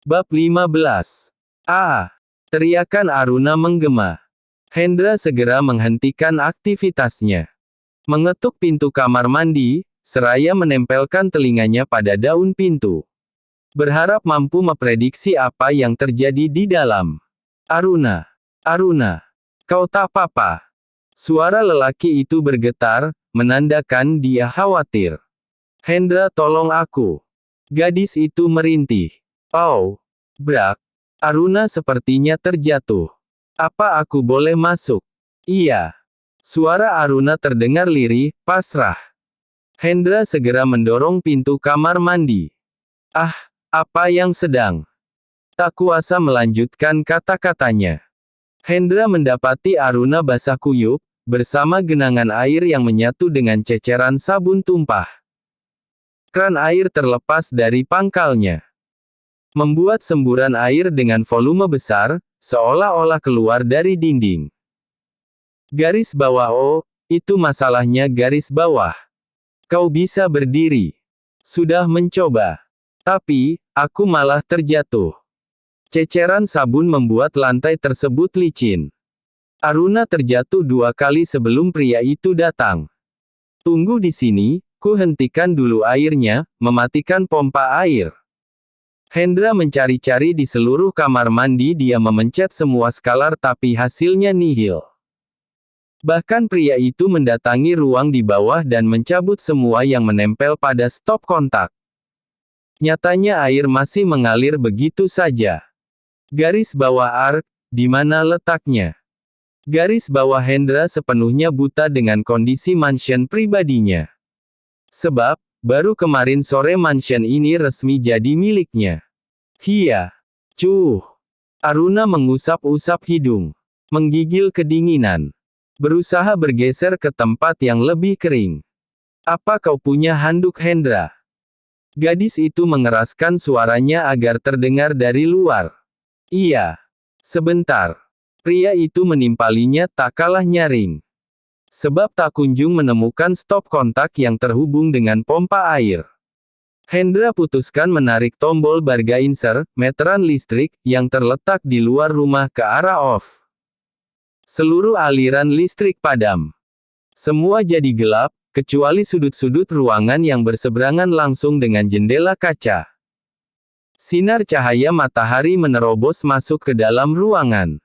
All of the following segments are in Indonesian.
Bab 15. Teriakan Aruna menggema. Hendra segera menghentikan aktivitasnya. Mengetuk pintu kamar mandi, seraya menempelkan telinganya pada daun pintu. Berharap mampu memprediksi apa yang terjadi di dalam. Aruna. Aruna. Kau tak apa-apa. Suara lelaki itu bergetar, menandakan dia khawatir. Hendra, tolong aku. Gadis itu merintih. Oh. Brak. Aruna sepertinya terjatuh. Apa aku boleh masuk? Iya. Suara Aruna terdengar lirih, pasrah. Hendra segera mendorong pintu kamar mandi. Apa yang sedang? Tak kuasa melanjutkan kata-katanya. Hendra mendapati Aruna basah kuyup, bersama genangan air yang menyatu dengan ceceran sabun tumpah. Kran air terlepas dari pangkalnya, membuat semburan air dengan volume besar, seolah-olah keluar dari dinding. Garis bawah. Oh, itu masalahnya garis bawah. Kau bisa berdiri. Sudah mencoba. Tapi, aku malah terjatuh. Ceceran sabun membuat lantai tersebut licin. Aruna terjatuh 2 kali sebelum pria itu datang. Tunggu di sini, ku hentikan dulu airnya, mematikan pompa air. Hendra mencari-cari di seluruh kamar mandi, dia memencet semua skalar tapi hasilnya nihil. Bahkan pria itu mendatangi ruang di bawah dan mencabut semua yang menempel pada stop kontak. Nyatanya air masih mengalir begitu saja. Garis bawah ark, di mana letaknya? Garis bawah Hendra sepenuhnya buta dengan kondisi mansion pribadinya. Sebab, baru kemarin sore mansion ini resmi jadi miliknya. Hia. Cuh. Aruna mengusap-usap hidung. Menggigil kedinginan. Berusaha bergeser ke tempat yang lebih kering. Apa kau punya handuk, Hendra? Gadis itu mengeraskan suaranya agar terdengar dari luar. Iya. Sebentar. Pria itu menimpalinya tak kalah nyaring. Sebab tak kunjung menemukan stop kontak yang terhubung dengan pompa air. Hendra putuskan menarik tombol bargainser, meteran listrik, yang terletak di luar rumah ke arah off. Seluruh aliran listrik padam. Semua jadi gelap, kecuali sudut-sudut ruangan yang berseberangan langsung dengan jendela kaca. Sinar cahaya matahari menerobos masuk ke dalam ruangan.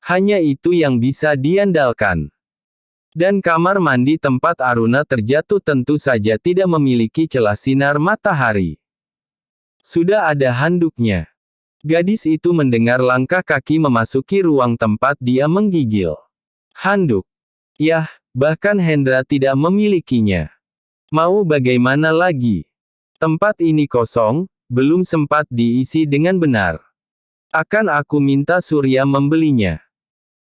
Hanya itu yang bisa diandalkan. Dan kamar mandi tempat Aruna terjatuh tentu saja tidak memiliki celah sinar matahari. Sudah ada handuknya. Gadis itu mendengar langkah kaki memasuki ruang tempat dia menggigil. Handuk. Yah, bahkan Hendra tidak memilikinya. Mau bagaimana lagi? Tempat ini kosong, belum sempat diisi dengan benar. Akan aku minta Surya membelinya.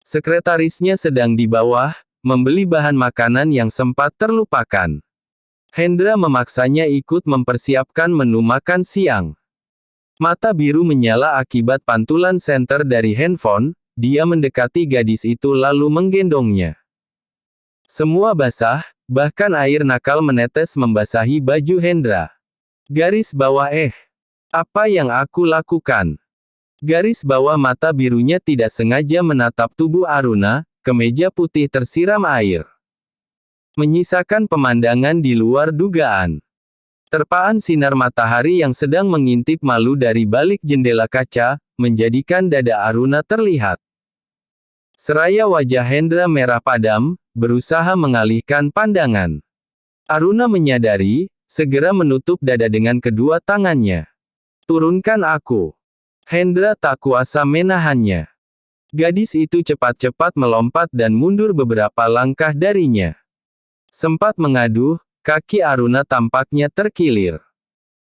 Sekretarisnya sedang di bawah, membeli bahan makanan yang sempat terlupakan. Hendra memaksanya ikut mempersiapkan menu makan siang. Mata biru menyala akibat pantulan senter dari handphone, dia mendekati gadis itu lalu menggendongnya. Semua basah, bahkan air nakal menetes membasahi baju Hendra. Garis bawah. Apa yang aku lakukan? Garis bawah mata birunya tidak sengaja menatap tubuh Aruna, kemeja putih tersiram air. Menyisakan pemandangan di luar dugaan. Terpaan sinar matahari yang sedang mengintip malu dari balik jendela kaca, menjadikan dada Aruna terlihat. Seraya wajah Hendra merah padam, berusaha mengalihkan pandangan. Aruna menyadari, segera menutup dada dengan kedua tangannya. Turunkan aku. Hendra tak kuasa menahannya. Gadis itu cepat-cepat melompat dan mundur beberapa langkah darinya. Sempat mengaduh, kaki Aruna tampaknya terkilir.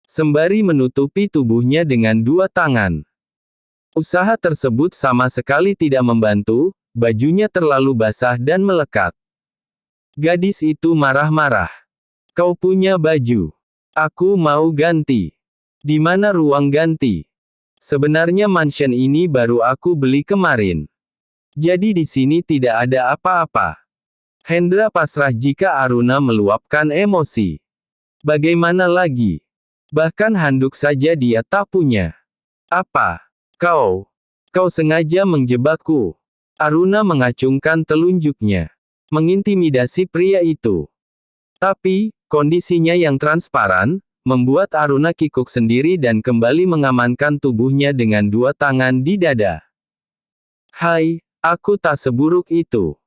Sembari menutupi tubuhnya dengan 2 tangan. Usaha tersebut sama sekali tidak membantu, bajunya terlalu basah dan melekat. Gadis itu marah-marah. Kau punya baju. Aku mau ganti. Di mana ruang ganti? Sebenarnya mansion ini baru aku beli kemarin. Jadi di sini tidak ada apa-apa. Hendra pasrah jika Aruna meluapkan emosi. Bagaimana lagi? Bahkan handuk saja dia tak punya. Apa? Kau? Kau sengaja menjebakku. Aruna mengacungkan telunjuknya. Mengintimidasi pria itu. Tapi, kondisinya yang transparan, membuat Aruna kikuk sendiri dan kembali mengamankan tubuhnya dengan dua tangan di dada. Hai, aku tak seburuk itu.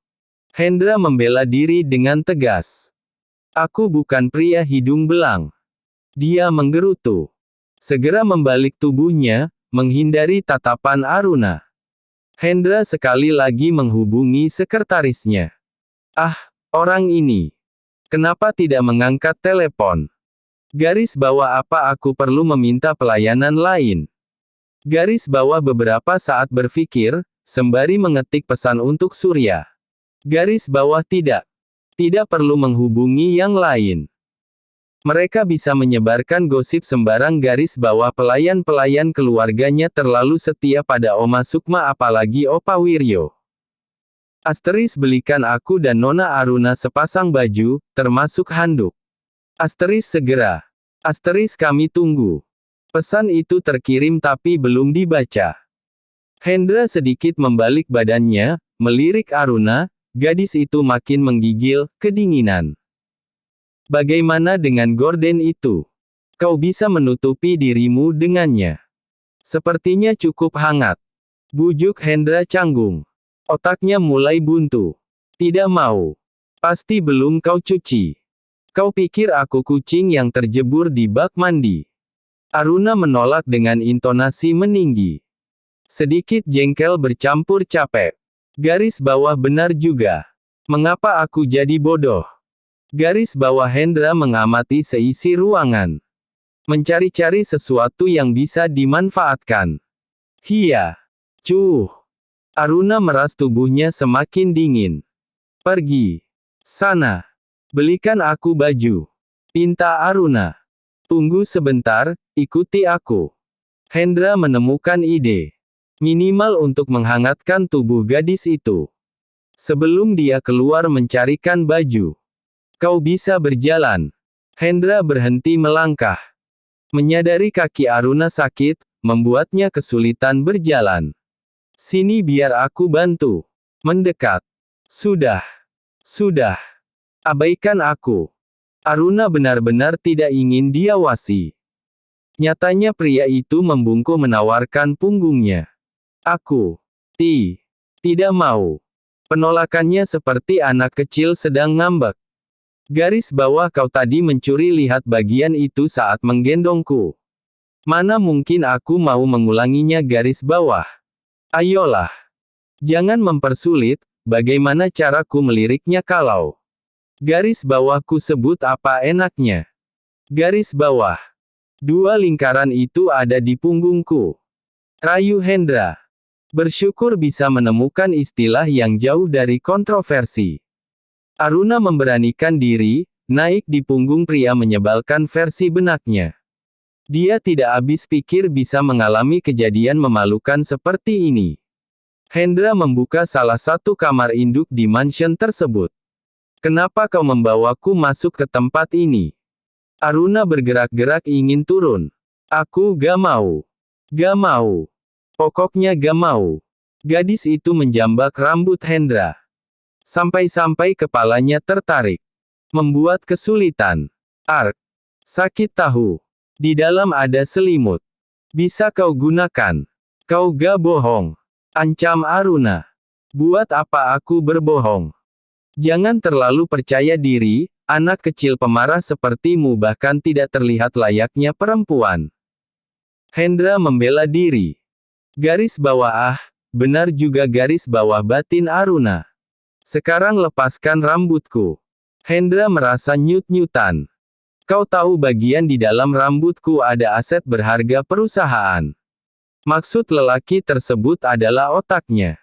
Hendra membela diri dengan tegas. Aku bukan pria hidung belang. Dia menggerutu. Segera membalik tubuhnya, menghindari tatapan Aruna. Hendra sekali lagi menghubungi sekretarisnya. Ah, orang ini. Kenapa tidak mengangkat telepon? Garis bawah apa aku perlu meminta pelayanan lain? Garis bawah beberapa saat berpikir, sembari mengetik pesan untuk Surya. Garis bawah tidak. Tidak perlu menghubungi yang lain. Mereka bisa menyebarkan gosip sembarang garis bawah pelayan-pelayan keluarganya terlalu setia pada Oma Sukma apalagi Opa Wiryo. Asteris belikan aku dan Nona Aruna sepasang baju, termasuk handuk. Asteris segera. Asteris kami tunggu. Pesan itu terkirim tapi belum dibaca. Hendra sedikit membalik badannya, melirik Aruna, gadis itu makin menggigil, kedinginan. Bagaimana dengan gorden itu? Kau bisa menutupi dirimu dengannya. Sepertinya cukup hangat. Bujuk Hendra canggung. Otaknya mulai buntu. Tidak mau. Pasti belum kau cuci. Kau pikir aku kucing yang terjebur di bak mandi? Aruna menolak dengan intonasi meninggi. Sedikit jengkel bercampur capek. Garis bawah benar juga. Mengapa aku jadi bodoh? Garis bawah Hendra mengamati seisi ruangan. Mencari-cari sesuatu yang bisa dimanfaatkan. Hia. Cuh. Aruna meras tubuhnya semakin dingin. Pergi. Sana. Belikan aku baju. Pinta Aruna. Tunggu sebentar, ikuti aku. Hendra menemukan ide. Minimal untuk menghangatkan tubuh gadis itu. Sebelum dia keluar mencarikan baju. Kau bisa berjalan. Hendra berhenti melangkah. Menyadari kaki Aruna sakit, membuatnya kesulitan berjalan. Sini biar aku bantu. Mendekat. Sudah. Sudah. Abaikan aku. Aruna benar-benar tidak ingin diawasi. Nyatanya pria itu membungkuk menawarkan punggungnya. Aku. Tidak mau. Penolakannya seperti anak kecil sedang ngambek. Garis bawah kau tadi mencuri lihat bagian itu saat menggendongku. Mana mungkin aku mau mengulanginya garis bawah. Ayolah. Jangan mempersulit, bagaimana caraku meliriknya kalau. Garis bawahku sebut apa enaknya. Garis bawah. Dua lingkaran itu ada di punggungku. Rayu Hendra. Bersyukur bisa menemukan istilah yang jauh dari kontroversi. Aruna memberanikan diri, naik di punggung pria menyebalkan versi benaknya. Dia tidak habis pikir bisa mengalami kejadian memalukan seperti ini. Hendra membuka salah satu kamar induk di mansion tersebut. Kenapa kau membawaku masuk ke tempat ini? Aruna bergerak-gerak ingin turun. Aku gak mau. Gak mau. Pokoknya gak mau. Gadis itu menjambak rambut Hendra. Sampai-sampai kepalanya tertarik. Membuat kesulitan. Ark. Sakit tahu. Di dalam ada selimut. Bisa kau gunakan. Kau gak bohong. Ancam Aruna. Buat apa aku berbohong? Jangan terlalu percaya diri, anak kecil pemarah sepertimu bahkan tidak terlihat layaknya perempuan. Hendra membela diri. Garis bawah benar juga garis bawah batin Aruna. Sekarang lepaskan rambutku. Hendra merasa nyut-nyutan. Kau tahu bagian di dalam rambutku ada aset berharga perusahaan. Maksud lelaki tersebut adalah otaknya.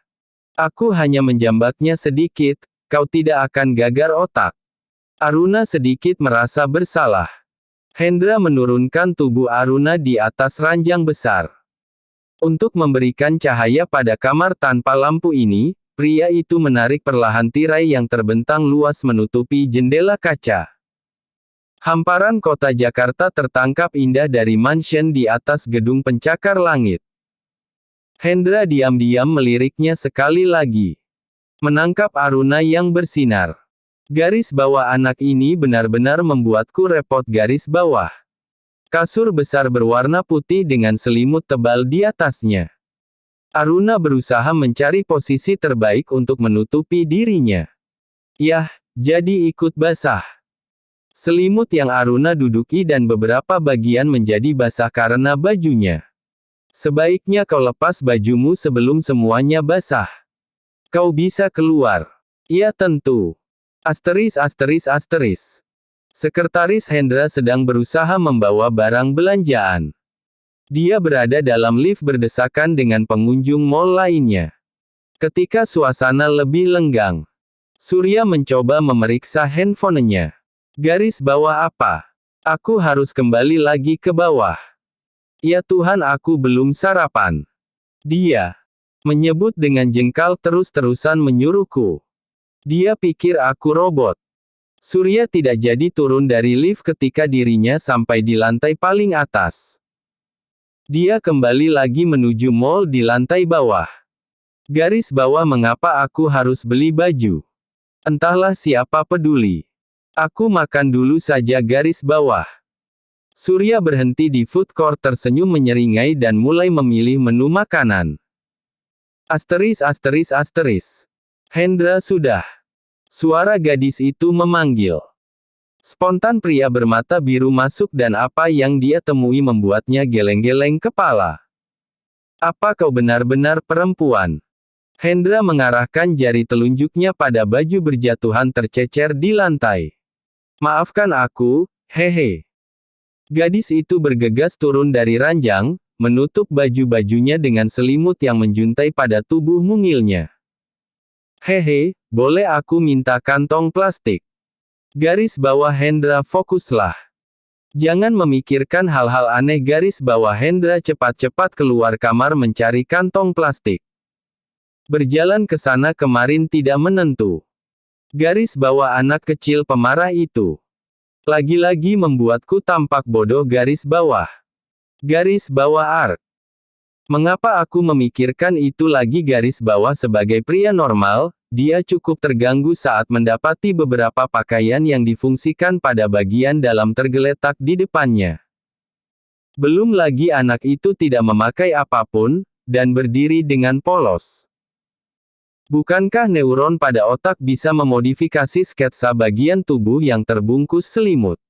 Aku hanya menjambaknya sedikit, kau tidak akan gagar otak. Aruna sedikit merasa bersalah. Hendra menurunkan tubuh Aruna di atas ranjang besar. Untuk memberikan cahaya pada kamar tanpa lampu ini, pria itu menarik perlahan tirai yang terbentang luas menutupi jendela kaca. Hamparan kota Jakarta tertangkap indah dari mansion di atas gedung pencakar langit. Hendra diam-diam meliriknya sekali lagi. Menangkap Aruna yang bersinar. Garis bawah anak ini benar-benar membuatku repot. Garis bawah. Kasur besar berwarna putih dengan selimut tebal di atasnya. Aruna berusaha mencari posisi terbaik untuk menutupi dirinya. Yah, jadi ikut basah. Selimut yang Aruna duduki dan beberapa bagian menjadi basah karena bajunya. Sebaiknya kau lepas bajumu sebelum semuanya basah. Kau bisa keluar. Ya tentu. Asteris. Sekretaris Hendra sedang berusaha membawa barang belanjaan. Dia berada dalam lift berdesakan dengan pengunjung mal lainnya. Ketika suasana lebih lenggang, Surya mencoba memeriksa handphonenya. Garis bawah apa? Aku harus kembali lagi ke bawah. Ya Tuhan, aku belum sarapan. Dia menyebut dengan jengkal terus-terusan menyuruhku. Dia pikir aku robot. Surya tidak jadi turun dari lift ketika dirinya sampai di lantai paling atas. Dia kembali lagi menuju mall di lantai bawah. Garis bawah, mengapa aku harus beli baju? Entahlah, siapa peduli. Aku makan dulu saja. Garis bawah. Surya berhenti di food court, tersenyum menyeringai dan mulai memilih menu makanan. Asteris. Hendra sudah. Suara gadis itu memanggil. Spontan pria bermata biru masuk dan apa yang dia temui membuatnya geleng-geleng kepala. Apa kau benar-benar perempuan? Hendra mengarahkan jari telunjuknya pada baju berjatuhan tercecer di lantai. Maafkan aku, hehe. Gadis itu bergegas turun dari ranjang, menutup baju-bajunya dengan selimut yang menjuntai pada tubuh mungilnya. Hehe, boleh aku minta kantong plastik? Garis bawah Hendra, fokuslah. Jangan memikirkan hal-hal aneh. Garis bawah Hendra cepat-cepat keluar kamar mencari kantong plastik. Berjalan ke sana kemarin tidak menentu. Garis bawah anak kecil pemarah itu. Lagi-lagi membuatku tampak bodoh. Garis bawah. Garis bawah ark. Mengapa aku memikirkan itu lagi? Garis bawah sebagai pria normal, dia cukup terganggu saat mendapati beberapa pakaian yang difungsikan pada bagian dalam tergeletak di depannya. Belum lagi anak itu tidak memakai apapun, dan berdiri dengan polos. Bukankah neuron pada otak bisa memodifikasi sketsa bagian tubuh yang terbungkus selimut?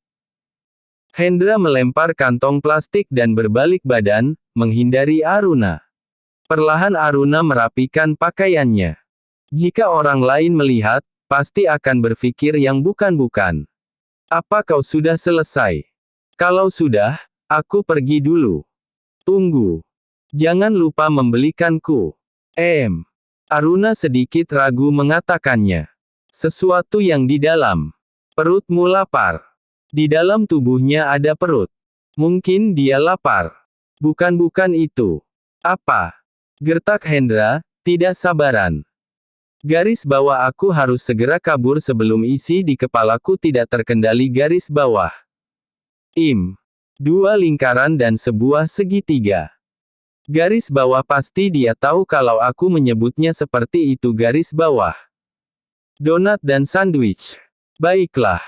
Hendra melempar kantong plastik dan berbalik badan, menghindari Aruna. Perlahan Aruna merapikan pakaiannya. Jika orang lain melihat, pasti akan berpikir yang bukan-bukan. Apa kau sudah selesai? Kalau sudah, aku pergi dulu. Tunggu. Jangan lupa membelikanku. Aruna sedikit ragu mengatakannya. Sesuatu yang di dalam perutmu lapar. Di dalam tubuhnya ada perut. Mungkin dia lapar. Bukan itu. Apa? Gertak Hendra, tidak sabaran. Garis bawah, aku harus segera kabur sebelum isi di kepalaku tidak terkendali. Garis bawah. Dua lingkaran dan sebuah segitiga. Garis bawah, pasti dia tahu kalau aku menyebutnya seperti itu. Garis bawah. Donat dan sandwich. Baiklah.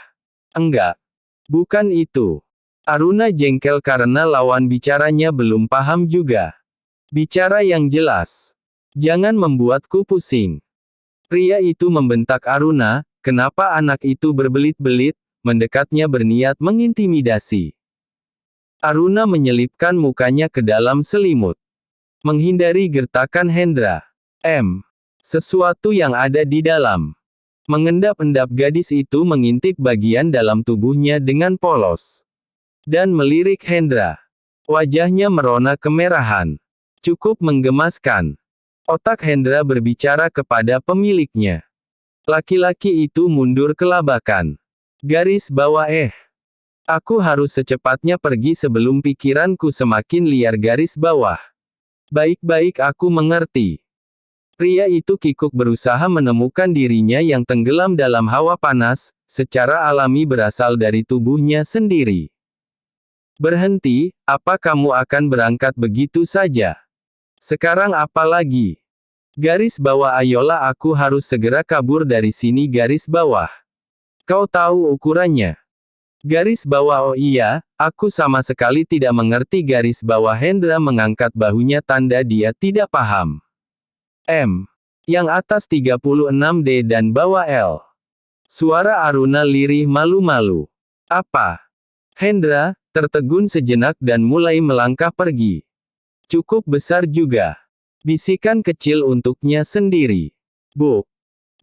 Enggak. Bukan itu. Aruna jengkel karena lawan bicaranya belum paham juga. Bicara yang jelas. Jangan membuatku pusing. Pria itu membentak Aruna, kenapa anak itu berbelit-belit, mendekatnya berniat mengintimidasi. Aruna menyelipkan mukanya ke dalam selimut. Menghindari gertakan Hendra. Sesuatu yang ada di dalam. Mengendap-endap gadis itu mengintip bagian dalam tubuhnya dengan polos. Dan melirik Hendra. Wajahnya merona kemerahan. Cukup menggemaskan. Otak Hendra berbicara kepada pemiliknya. Laki-laki itu mundur kelabakan. Garis bawah aku harus secepatnya pergi sebelum pikiranku semakin liar. Garis bawah. Baik-baik, aku mengerti. Pria itu kikuk berusaha menemukan dirinya yang tenggelam dalam hawa panas, secara alami berasal dari tubuhnya sendiri. Berhenti, apa kamu akan berangkat begitu saja? Sekarang apa lagi? Garis bawah ayolah aku harus segera kabur dari sini garis bawah. Kau tahu ukurannya? Garis bawah oh iya, aku sama sekali tidak mengerti garis bawah Hendra mengangkat bahunya tanda dia tidak paham. Yang atas 36D dan bawah L. Suara Aruna lirih malu-malu. Apa? Hendra, tertegun sejenak dan mulai melangkah pergi. Cukup besar juga. Bisikan kecil untuknya sendiri. Buk.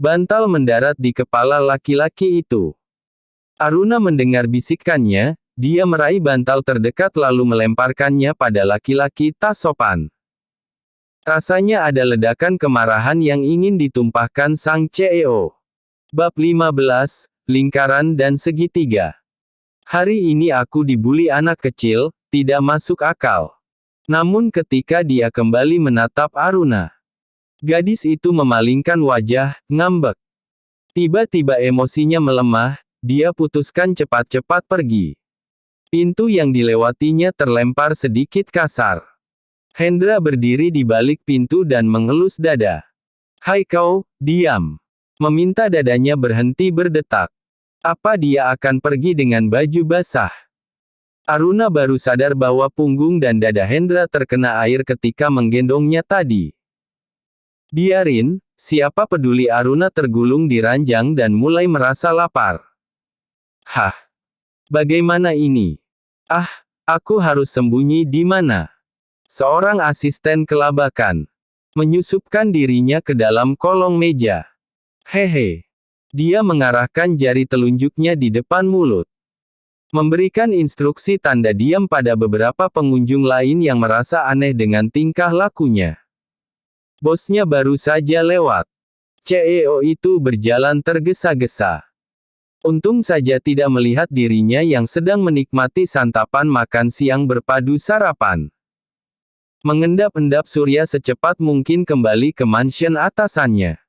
Bantal mendarat di kepala laki-laki itu. Aruna mendengar bisikannya, dia meraih bantal terdekat lalu melemparkannya pada laki-laki tak sopan. Rasanya ada ledakan kemarahan yang ingin ditumpahkan sang CEO. Bab 15, Lingkaran dan Segitiga. Hari ini aku dibuli anak kecil, tidak masuk akal. Namun ketika dia kembali menatap Aruna, gadis itu memalingkan wajah, ngambek. Tiba-tiba emosinya melemah, dia putuskan cepat-cepat pergi. Pintu yang dilewatinya terlempar sedikit kasar. Hendra berdiri di balik pintu dan mengelus dada. Hai kau, diam. Meminta dadanya berhenti berdetak. Apa dia akan pergi dengan baju basah? Aruna baru sadar bahwa punggung dan dada Hendra terkena air ketika menggendongnya tadi. Biarin, siapa peduli Aruna tergulung di ranjang dan mulai merasa lapar. Hah? Bagaimana ini? Ah, aku harus sembunyi di mana? Seorang asisten kelabakan menyusupkan dirinya ke dalam kolong meja. Hehe. Dia mengarahkan jari telunjuknya di depan mulut. Memberikan instruksi tanda diam pada beberapa pengunjung lain yang merasa aneh dengan tingkah lakunya. Bosnya baru saja lewat. CEO itu berjalan tergesa-gesa. Untung saja tidak melihat dirinya yang sedang menikmati santapan makan siang berpadu sarapan. Mengendap-endap Surya secepat mungkin kembali ke mansion atasannya.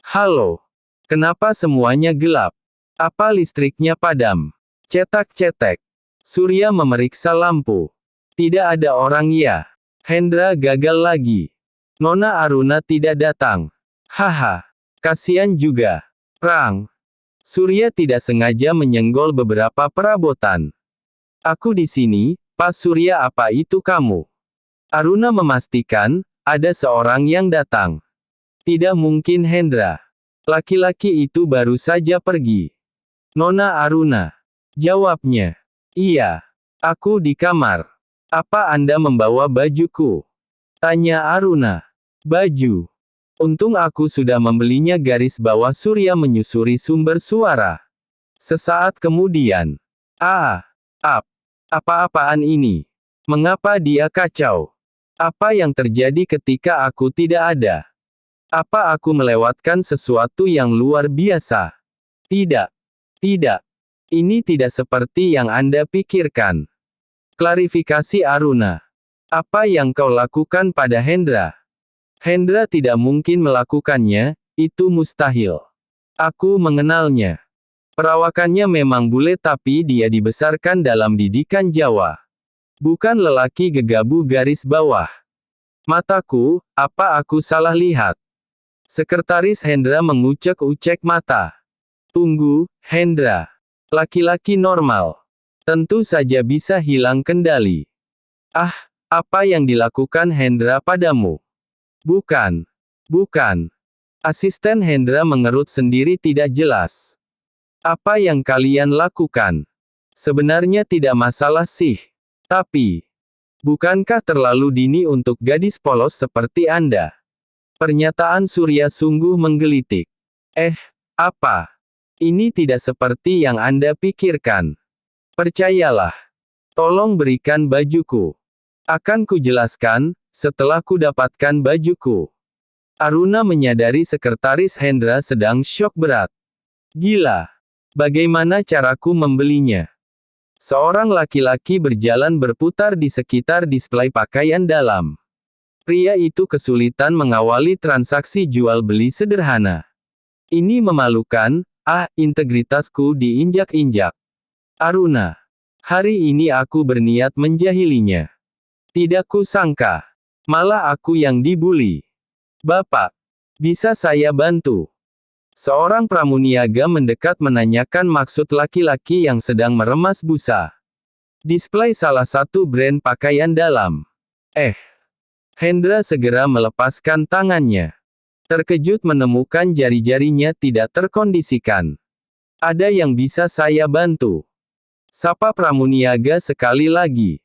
Halo. Kenapa semuanya gelap? Apa listriknya padam? Cetak-cetek. Surya memeriksa lampu. Tidak ada orang ya. Hendra gagal lagi. Nona Aruna tidak datang. Haha. Kasian juga. Rang. Surya tidak sengaja menyenggol beberapa perabotan. Aku di sini, Pak Surya apa itu kamu? Aruna memastikan, ada seorang yang datang. Tidak mungkin Hendra. Laki-laki itu baru saja pergi. Nona Aruna. Jawabnya. Iya. Aku di kamar. Apa Anda membawa bajuku? Tanya Aruna. Baju. Untung aku sudah membelinya garis bawah Surya menyusuri sumber suara. Sesaat kemudian. Apa-apaan ini? Mengapa dia kacau? Apa yang terjadi ketika aku tidak ada? Apa aku melewatkan sesuatu yang luar biasa? Tidak. Tidak. Ini tidak seperti yang Anda pikirkan. Klarifikasi Aruna. Apa yang kau lakukan pada Hendra? Hendra tidak mungkin melakukannya, itu mustahil. Aku mengenalnya. Perawakannya memang bule tapi dia dibesarkan dalam didikan Jawa. Bukan lelaki gegabah garis bawah. Mataku, apa aku salah lihat? Sekretaris Hendra mengucek-ucek mata. Tunggu, Hendra. Laki-laki normal. Tentu saja bisa hilang kendali. Ah, apa yang dilakukan Hendra padamu? Bukan. Asisten Hendra mengerut sendiri tidak jelas. Apa yang kalian lakukan? Sebenarnya tidak masalah sih. Tapi, bukankah terlalu dini untuk gadis polos seperti Anda? Pernyataan Surya sungguh menggelitik. Apa? Ini tidak seperti yang Anda pikirkan. Percayalah. Tolong berikan bajuku. Akan kujelaskan, setelah ku dapatkan bajuku. Aruna menyadari sekretaris Hendra sedang syok berat. Gila. Bagaimana caraku membelinya? Seorang laki-laki berjalan berputar di sekitar display pakaian dalam. Pria itu kesulitan mengawali transaksi jual beli sederhana. Ini memalukan, Integritasku diinjak-injak. Aruna. Hari ini aku berniat menjahilinya. Tidak kusangka. Malah aku yang dibuli. Bapak. Bisa saya bantu? Seorang pramuniaga mendekat menanyakan maksud laki-laki yang sedang meremas busa. Display salah satu brand pakaian dalam. Hendra segera melepaskan tangannya. Terkejut menemukan jari-jarinya tidak terkondisikan. Ada yang bisa saya bantu? Sapa pramuniaga sekali lagi.